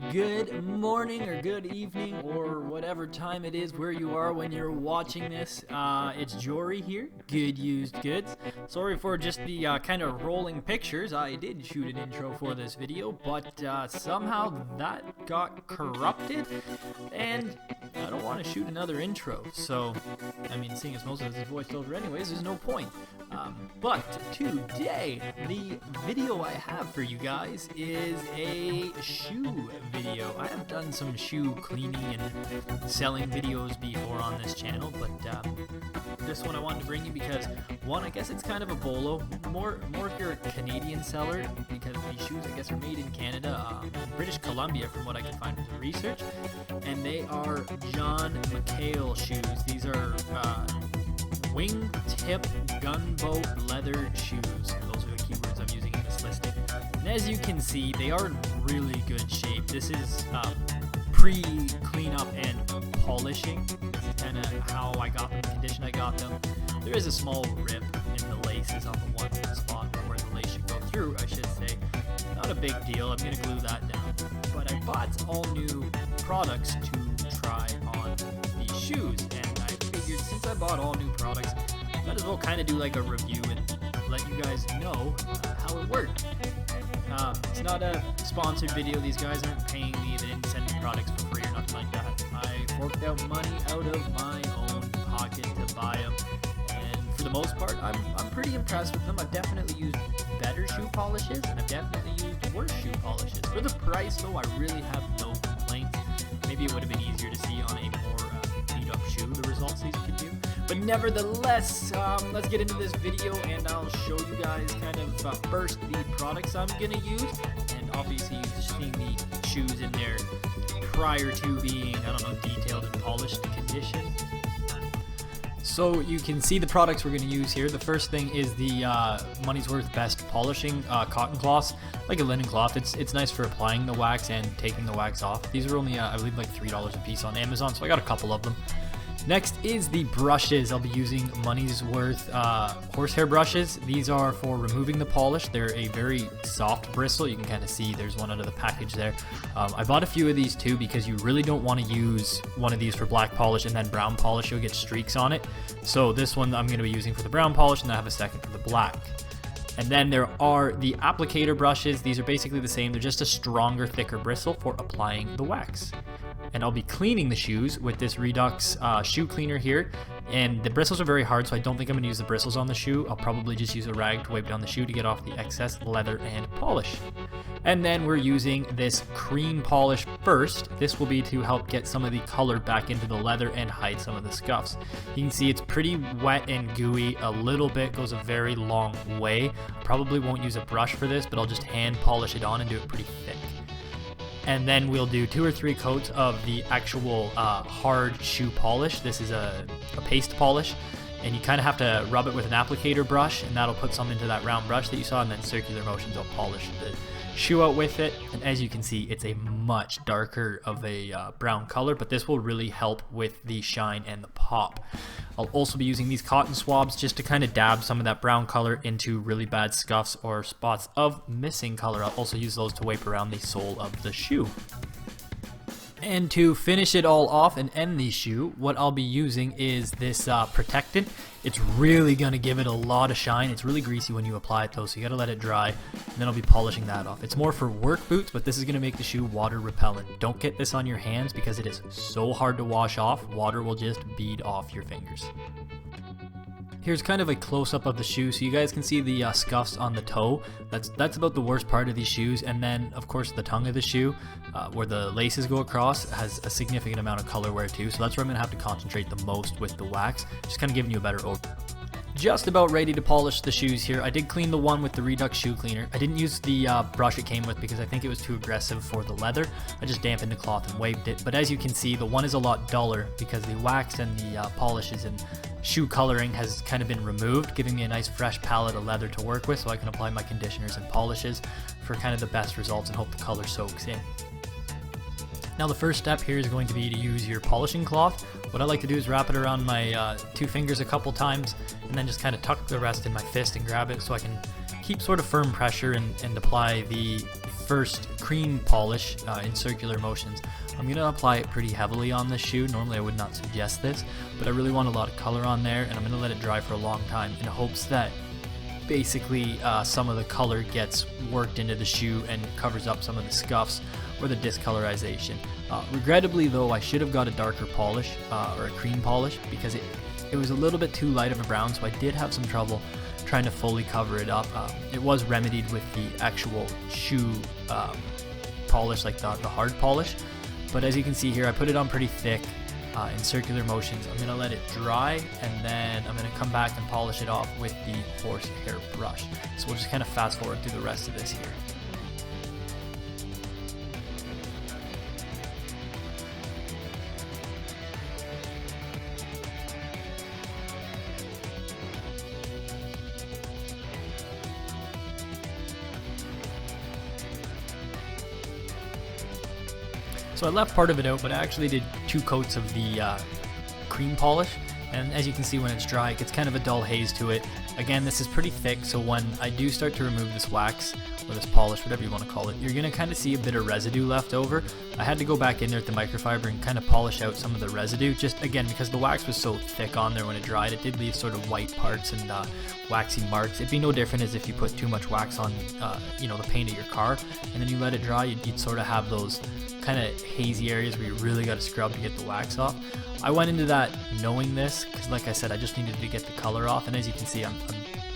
Good morning or good evening or whatever time it is where you are when you're watching this. It's Jory here, Good Used Goods. Sorry for just the kind of rolling pictures. I did shoot an intro for this video, but somehow that got corrupted and I don't want to shoot another intro. So, I mean, seeing as most of this is voiced over anyways, there's no point. But today, the video I have for you guys is a shoe video. I have done some shoe cleaning and selling videos before on this channel, but this one I wanted to bring you because, one, I guess it's kind of a bolo, more if you're a Canadian seller, because these shoes I guess are made in Canada, British Columbia from what I can find with the research, and they are John McHale shoes. These are wingtip gunboat leather shoes. Those are the keywords I'm using in this listing. And as you can see, they are in really good shape. This is pre-cleanup and polishing. This is kind of how I got them, the condition I got them. There is a small rip in the laces on the one spot where the lace should go through, I should say. Not a big deal. I'm going to glue that down. But I bought all new products to try on these shoes, and I figured since I bought all new products, might as well kind of do like a review and let you guys know how it worked. It's not a sponsored video. These guys aren't paying me. They didn't send me products for free or nothing like that. I forked out money out of my own pocket to buy them, and for the most part, I'm pretty impressed with them. I've definitely used better shoe polishes, and I've definitely used worse shoe polishes. For the price, though, I really have no complaints. Maybe it would have been easier to see on a more beat-up shoe the results these could do. But nevertheless, let's get into this video, and I'll show you guys kind of first the products I'm going to use, and obviously you've seen the shoes in there prior to being, I don't know, detailed and polished condition. So you can see the products we're going to use here. The first thing is the Money's Worth Best Polishing cotton cloths, like a linen cloth. It's nice for applying the wax and taking the wax off. These are only, I believe, like $3 a piece on Amazon, so I got a couple of them. Next is the brushes. I'll be using Money's Worth horsehair brushes. These are for removing the polish. They're a very soft bristle. You can kind of see there's one under the package there. I bought a few of these too because you really don't want to use one of these for black polish and then brown polish. You'll get streaks on it. So this one I'm going to be using for the brown polish, and I have a second for the black. And then there are the applicator brushes. These are basically the same. They're just a stronger, thicker bristle for applying the wax. And I'll be cleaning the shoes with this Redux shoe cleaner here. And the bristles are very hard, so I don't think I'm going to use the bristles on the shoe. I'll probably just use a rag to wipe down the shoe to get off the excess leather and polish. And then we're using this cream polish first. This will be to help get some of the color back into the leather and hide some of the scuffs. You can see it's pretty wet and gooey. A little bit goes a very long way. I probably won't use a brush for this, but I'll just hand polish it on and do it pretty thick. And then we'll do 2 or 3 coats of the actual hard shoe polish. This is a paste polish, and you kind of have to rub it with an applicator brush, and that'll put some into that round brush that you saw, and then circular motions will polish the shoe out with it. And as you can see, it's a much darker of a brown color, but this will really help with the shine and the pop. I'll also be using these cotton swabs just to kind of dab some of that brown color into really bad scuffs or spots of missing color. I'll also use those to wipe around the sole of the shoe. And to finish it all off and end the shoe, what I'll be using is this protectant. It's really going to give it a lot of shine. It's really greasy when you apply it though, so you got to let it dry, and then I'll be polishing that off. It's more for work boots, but this is going to make the shoe water repellent. Don't get this on your hands because it is so hard to wash off. Water will just bead off your fingers. Here's kind of a close-up of the shoe so you guys can see the scuffs on the toe. That's about the worst part of these shoes. And then of course the tongue of the shoe where the laces go across has a significant amount of color wear too, so that's where I'm gonna have to concentrate the most with the wax, just kind of giving you a better overview. Just about ready to polish the shoes here. I did clean the one with the Redux shoe cleaner. I didn't use the brush it came with because I think it was too aggressive for the leather. I just dampened the cloth and wiped it. But as you can see, the one is a lot duller because the wax and the polishes and shoe coloring has kind of been removed, giving me a nice fresh palette of leather to work with so I can apply my conditioners and polishes for kind of the best results and hope the color soaks in. Now the first step here is going to be to use your polishing cloth. What I like to do is wrap it around my 2 fingers a couple times and then just kind of tuck the rest in my fist and grab it so I can keep sort of firm pressure and apply the first cream polish in circular motions. I'm going to apply it pretty heavily on this shoe. Normally I would not suggest this, but I really want a lot of color on there, and I'm going to let it dry for a long time in hopes that basically some of the color gets worked into the shoe and covers up some of the scuffs or the discolorization. Regrettably though, I should have got a darker polish or a cream polish, because it was a little bit too light of a brown, so I did have some trouble trying to fully cover it up. It was remedied with the actual shoe polish, like the hard polish, but as you can see here, I put it on pretty thick in circular motions. I'm going to let it dry, and then I'm going to come back and polish it off with the horsehair brush. So we'll just kind of fast forward through the rest of this here. So I left part of it out, but I actually did 2 coats of the cream polish, and as you can see, when it's dry, it gets kind of a dull haze to it. Again, this is pretty thick, so when I do start to remove this wax, or this polish, whatever you want to call it, you're going to kind of see a bit of residue left over. I had to go back in there with the microfiber and kind of polish out some of the residue, just again because the wax was so thick on there when it dried. It did leave sort of white parts and waxy marks. It'd be no different as if you put too much wax on the paint of your car, and then you let it dry, you'd sort of have those kind of hazy areas where you really got to scrub to get the wax off. I went into that knowing this, because like I said, I just needed to get the color off, and as you can see, I'm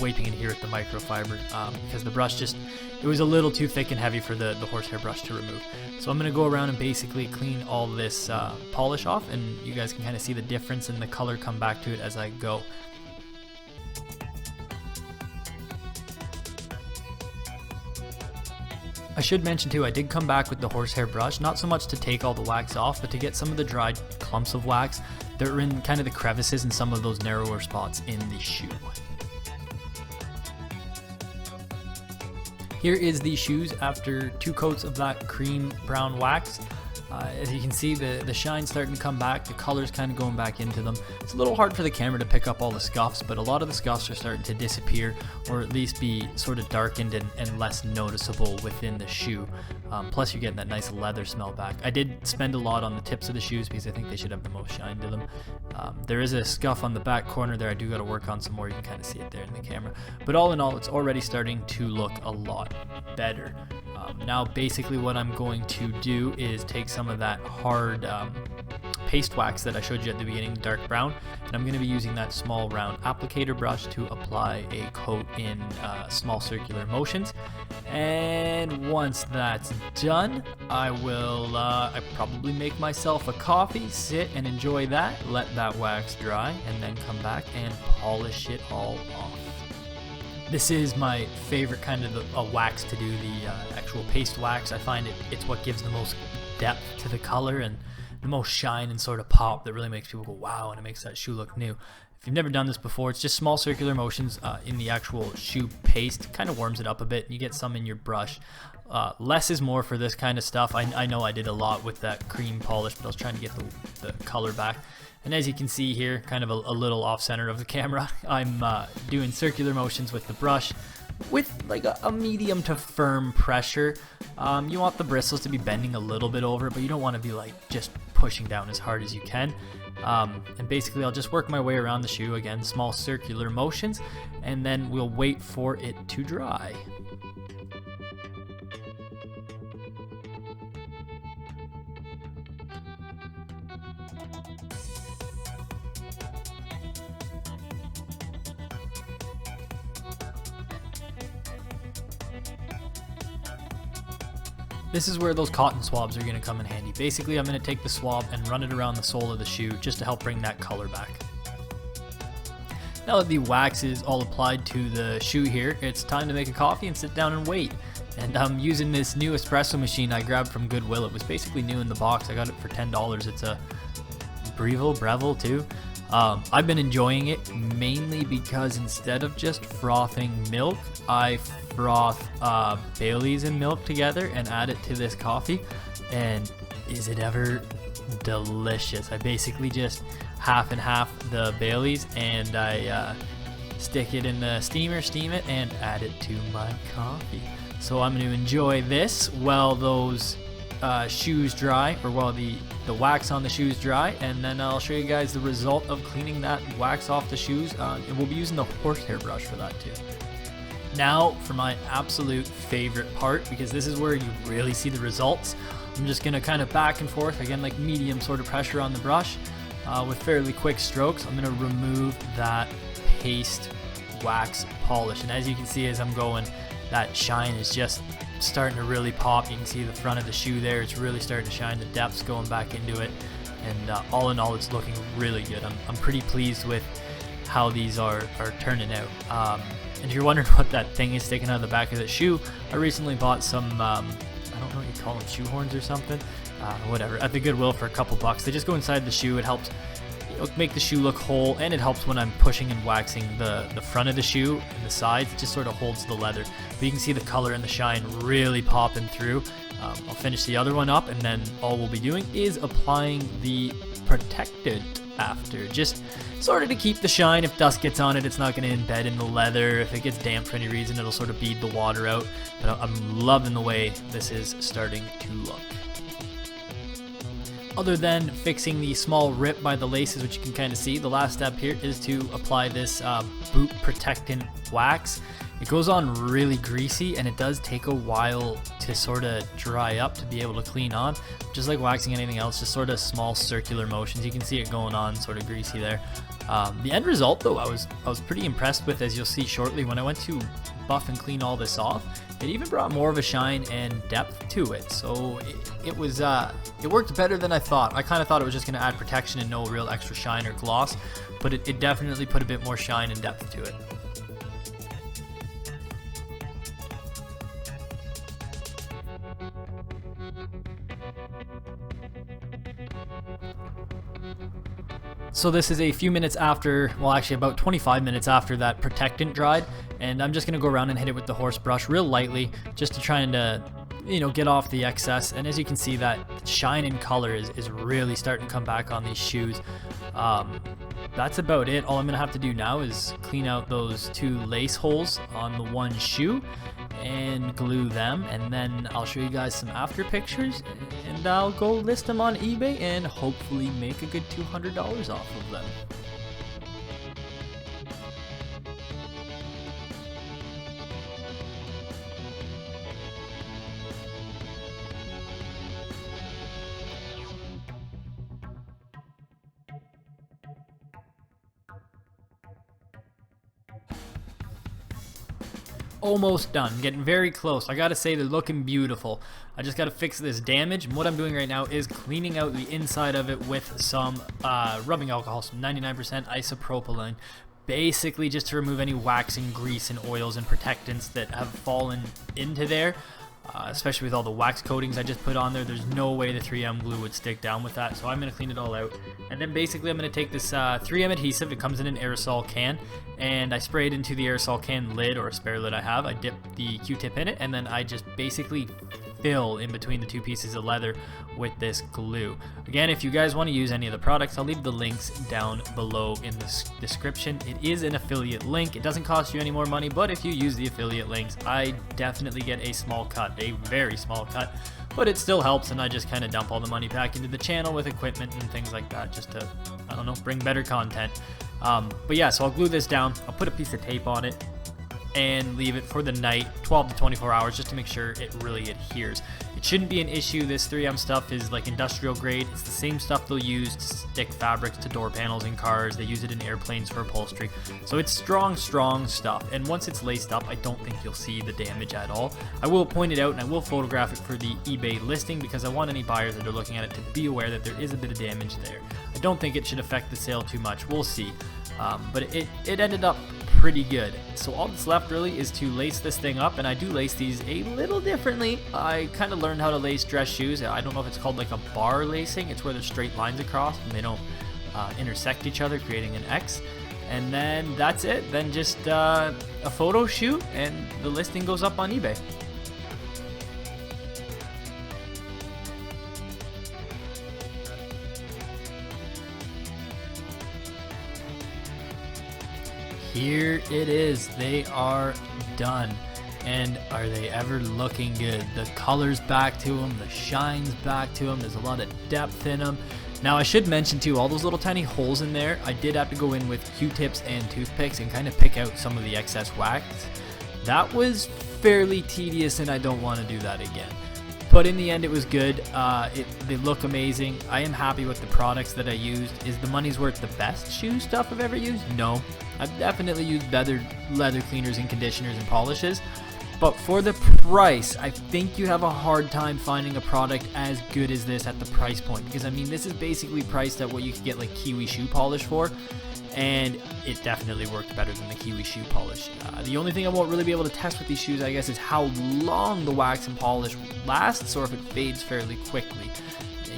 wiping it here with the microfiber because the brush it was a little too thick and heavy for the horsehair brush to remove. So I'm going to go around and basically clean all this polish off, and you guys can kind of see the difference in the color come back to it as I go. I should mention too, I did come back with the horsehair brush, not so much to take all the wax off, but to get some of the dried clumps of wax that are in kind of the crevices and some of those narrower spots in the shoe. Here is the shoes after 2 coats of that cream brown wax. As you can see, the shine's starting to come back, the color's kind of going back into them. It's a little hard for the camera to pick up all the scuffs, but a lot of the scuffs are starting to disappear, or at least be sort of darkened and less noticeable within the shoe. Plus you're getting that nice leather smell back. I did spend a lot on the tips of the shoes because I think they should have the most shine to them. There is a scuff on the back corner there. I do got to work on some more. You can kind of see it there in the camera. But all in all, it's already starting to look a lot better. Now basically what I'm going to do is take some of that hard paste wax that I showed you at the beginning, dark brown, and I'm going to be using that small round applicator brush to apply a coat in small circular motions. And once that's done, I will I probably make myself a coffee, sit and enjoy that, let that wax dry, and then come back and polish it all off. This is my favorite kind of a wax to do, the actual paste wax. I find it's what gives the most depth to the color and the most shine and sort of pop that really makes people go wow, and it makes that shoe look new. If you've never done this before, it's just small circular motions in the actual shoe paste. Kind of warms it up a bit, and you get some in your brush. Less is more for this kind of stuff. I know I did a lot with that cream polish, but I was trying to get the color back. And as you can see here, kind of a little off center of the camera, I'm doing circular motions with the brush with like a medium to firm pressure. You want the bristles to be bending a little bit over, but you don't want to be like just pushing down as hard as you can. And basically I'll just work my way around the shoe, again, small circular motions, and then we'll wait for it to dry. This is where those cotton swabs are going to come in handy. Basically, I'm going to take the swab and run it around the sole of the shoe just to help bring that color back. Now that the wax is all applied to the shoe here, it's time to make a coffee and sit down and wait. And I'm using this new espresso machine I grabbed from Goodwill. It was basically new in the box. I got it for $10. It's a Breville too. I've been enjoying it mainly because instead of just frothing milk, I froth Baileys and milk together and add it to this coffee, and is it ever delicious. I basically just half and half the Baileys, and I stick it in the steamer, steam it, and add it to my coffee. So I'm going to enjoy this while those shoes dry, or while the wax on the shoes dry, and then I'll show you guys the result of cleaning that wax off the shoes, and we'll be using the horsehair brush for that too. Now for my absolute favorite part, because this is where you really see the results. I'm just going to kind of back and forth, again like medium sort of pressure on the brush with fairly quick strokes. I'm going to remove that paste wax polish, and as you can see as I'm going, that shine is just starting to really pop. You can see the front of the shoe there, it's really starting to shine, the depth's going back into it, and all in all it's looking really good. I'm pretty pleased with how these are turning out. And if you're wondering what that thing is sticking out of the back of the shoe, I recently bought some, I don't know what you call them, shoe horns or something, whatever, at the Goodwill for a couple bucks. They just go inside the shoe. It helps make the shoe look whole, and it helps when I'm pushing and waxing the front of the shoe and the sides. It just sort of holds the leather. But you can see the color and the shine really popping through. I'll finish the other one up, and then all we'll be doing is applying the protectant after, just sort of to keep the shine. If dust gets on it, it's not going to embed in the leather. If it gets damp for any reason, it'll sort of bead the water out. But I'm loving the way this is starting to look. Other than fixing the small rip by the laces, which you can kind of see, the last step here is to apply this boot protectant wax. It goes on really greasy, and it does take a while to sort of dry up to be able to clean on. Just like waxing anything else, just sort of small circular motions. You can see it going on sort of greasy there. The end result though, I was pretty impressed with, as you'll see shortly. When I went to buff and clean all this off, it even brought more of a shine and depth to it. So it worked better than I thought. I kind of thought it was just going to add protection and no real extra shine or gloss, but it definitely put a bit more shine and depth to it. So this is a few minutes after, well actually about 25 minutes after that protectant dried, and I'm just going to go around and hit it with the horse brush real lightly, just to try and get off the excess. And as you can see, that shine and color is really starting to come back on these shoes. That's about it. All I'm going to have to do now is clean out those two lace holes on the one shoe and glue them, and then I'll show you guys some after pictures, and I'll go list them on eBay and hopefully make a good $200 off of them. Almost done, getting very close. I gotta say, they're looking beautiful. I just gotta fix this damage, and what I'm doing right now is cleaning out the inside of it with some rubbing alcohol, some 99% isopropylene, basically just to remove any waxing, grease, and oils and protectants that have fallen into there. Especially with all the wax coatings I just put on there, there's no way the 3M glue would stick down with that, so I'm going to clean it all out. And then basically I'm going to take this 3M adhesive, it comes in an aerosol can, and I spray it into the aerosol can lid, or a spare lid I have. I dip the Q-tip in it, and then I just basically fill in between the two pieces of leather with this glue. Again, if you guys want to use any of the products, I'll leave the links down below in the description. It is an affiliate link. It doesn't cost you any more money, but if you use the affiliate links, I definitely get a small cut, a very small cut, but it still helps, and I just kind of dump all the money back into the channel with equipment and things like that, just to, I don't know, bring better content. But yeah, so I'll glue this down, I'll put a piece of tape on it, and leave it for the night, 12 to 24 hours, just to make sure it really adheres. It shouldn't be an issue. This 3M stuff is like industrial grade. It's the same stuff they'll use to stick fabrics to door panels in cars. They use it in airplanes for upholstery. So it's strong stuff. And once it's laced up, I don't think you'll see the damage at all. I will point it out, and I will photograph it for the eBay listing, because I want any buyers that are looking at it to be aware that there is a bit of damage there. I don't think it should affect the sale too much. We'll see. But it ended up pretty good. So all that's left really is to lace this thing up, and I do lace these a little differently. I kind of learned how to lace dress shoes. I don't know if it's called like a bar lacing. It's where there's straight lines across and they don't intersect each other, creating an X. And then that's it. Then just a photo shoot, and the listing goes up on eBay. Here it is. They are done. and are they ever looking good. The color's back to them, the shine's back to them, there's a lot of depth in them. Now I should mention too, all those little tiny holes in there, I did have to go in with Q-tips and toothpicks and kind of pick out some of the excess wax. That was fairly tedious and I don't want to do that again. But in the end it was good. They look amazing. I am happy with the products that I used. Is the money's worth the best shoe stuff I've ever used? No. I've definitely used leather cleaners and conditioners and polishes. But for the price, I think you have a hard time finding a product as good as this at the price point. Because I mean, this is basically priced at what you could get like Kiwi shoe polish for. And it definitely worked better than the Kiwi shoe polish. The only thing I won't really be able to test with these shoes, I guess, is how long the wax and polish lasts or if it fades fairly quickly.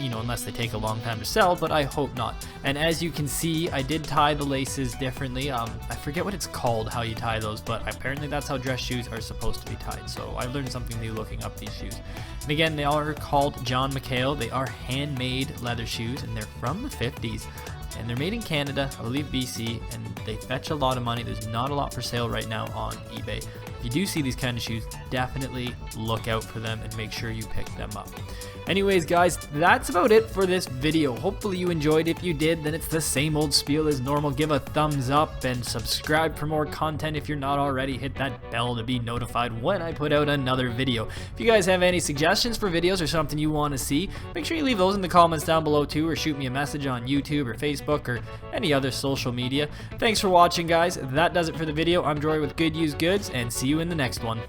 You know, unless they take a long time to sell, but I hope not. And as you can see, I did tie the laces differently. I forget what it's called, how you tie those, but apparently that's how dress shoes are supposed to be tied. So I learned something new looking up these shoes. And again, they are called John McHale. They are handmade leather shoes, and they're from the 50s. And they're made in Canada, I believe BC, and they fetch a lot of money. There's not a lot for sale right now on eBay. If you do see these kind of shoes, definitely look out for them and make sure you pick them up. Anyways, guys, that's about it for this video. Hopefully you enjoyed. If you did, then it's the same old spiel as normal. Give a thumbs up and subscribe for more content if you're not already. Hit that bell to be notified when I put out another video. If you guys have any suggestions for videos or something you want to see, make sure you leave those in the comments down below too, or shoot me a message on YouTube or Facebook or any other social media. Thanks for watching, guys. That does it for the video. I'm Jory with Good Used Goods, and see you in the next one.